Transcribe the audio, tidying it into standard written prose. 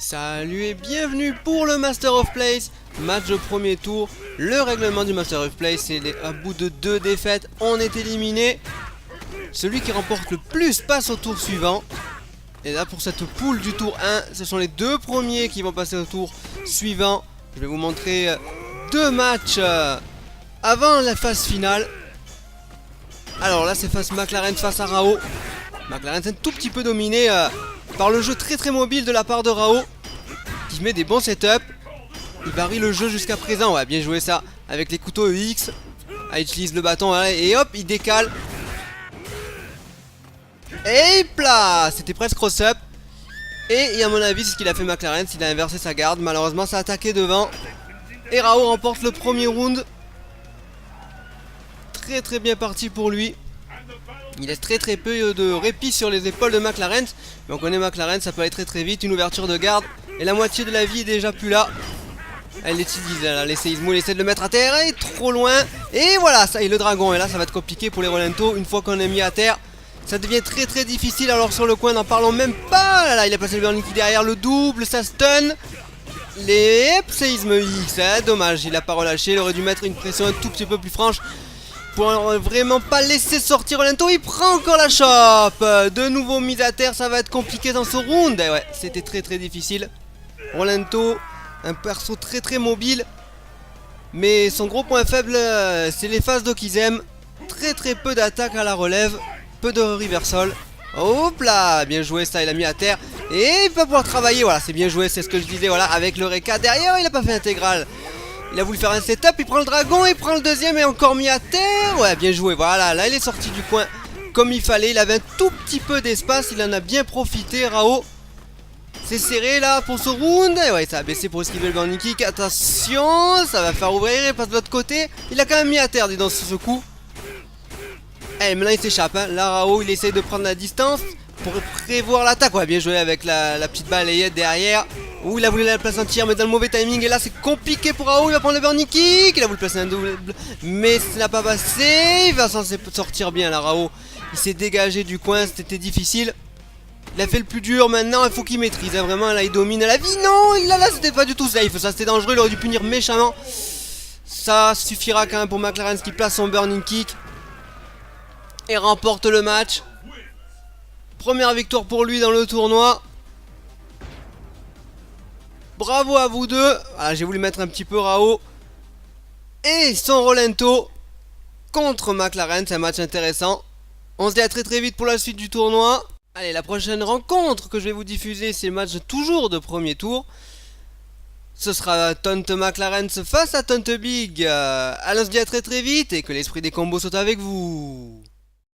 Salut et bienvenue pour le Master of Place, match de premier tour. Le règlement du Master of Place, c'est à bout de 2 défaites, on est éliminé. Celui qui remporte le plus passe au tour suivant. Et là pour cette poule du tour 1, ce sont les 2 premiers qui vont passer au tour suivant. Je vais vous montrer 2 matchs avant la phase finale. Alors là c'est McLaren face à Rao. McLaren est un tout petit peu dominé par le jeu très mobile de la part de Rao, qui met des bons setups. Il varie le jeu jusqu'à présent, ouais, bien joué ça, avec les couteaux EX. Ah, il utilise le bâton, ouais, et hop, il décale. Et plat, c'était presque cross-up. Et à mon avis, c'est ce qu'il a fait McLaren, s'il a inversé sa garde. Malheureusement, ça a attaqué devant. Et Rao remporte le premier round. Très bien parti pour lui. Il laisse très peu de répit sur les épaules de McLaren. Mais on connaît McLaren, ça peut aller très vite. Une ouverture de garde. Et la moitié de la vie est déjà plus là. Elle l'utilise, les séismos, il essaie de le mettre à terre. Et trop loin. Et voilà, ça y est, le dragon. Et là, ça va être compliqué pour les Rolento. Une fois qu'on est mis à terre, ça devient très difficile. Alors sur le coin, n'en parlons même pas. Là, il a passé le burning derrière le double. Ça stun. Les séismes X. Hein, dommage, il a pas relâché. Il aurait dû mettre une pression un tout petit peu plus franche pour vraiment pas laisser sortir Rolento. Il prend encore la chope. De nouveau mise à terre, ça va être compliqué dans ce round. Et ouais, c'était très difficile. Rolento, un perso très mobile. Mais son gros point faible, c'est les phases d'eau qu'ils aiment. Très peu d'attaque à la relève. Peu de reversal. Hop là, bien joué ça, il a mis à terre. Et il va pouvoir travailler, voilà, c'est bien joué, c'est ce que je disais, voilà, avec le Reka derrière, il a pas fait intégral. Il a voulu faire un setup, il prend le dragon, il prend le deuxième et encore mis à terre. Ouais, bien joué, voilà, là il est sorti du coin comme il fallait. Il avait un tout petit peu d'espace, il en a bien profité, Rao. C'est serré là pour ce round. Et ouais, ça a baissé pour esquiver le burning kick. Attention, ça va faire ouvrir, il passe de l'autre côté. Il a quand même mis à terre, dis donc, sur ce coup. Et maintenant il s'échappe, hein. Là Rao il essaye de prendre la distance pour prévoir l'attaque. Ouais, bien joué avec la petite balayette derrière. Ouh, il a voulu la placer en tir mais dans le mauvais timing. Et là c'est compliqué pour Rao, il va prendre le burning kick. Il a voulu placer un double mais ça n'a pas passé. Il va censé sortir bien là Rao. Il s'est dégagé du coin, c'était difficile. Il a fait le plus dur, maintenant il faut qu'il maîtrise, hein. Vraiment là il domine la vie. Non, là c'était pas du tout safe, ça c'était dangereux, il aurait dû punir méchamment. Ça suffira quand même pour McLaren qui place son burning kick et remporte le match. Première victoire pour lui dans le tournoi. Bravo à vous deux. Voilà, j'ai voulu mettre un petit peu Rao et son Rolento contre McLaren. C'est un match intéressant. On se dit à très vite pour la suite du tournoi. Allez, la prochaine rencontre que je vais vous diffuser, c'est le match toujours de premier tour. Ce sera Taunt McLaren face à Taunt Big. Allons, on se dit à très vite et que l'esprit des combos soit avec vous.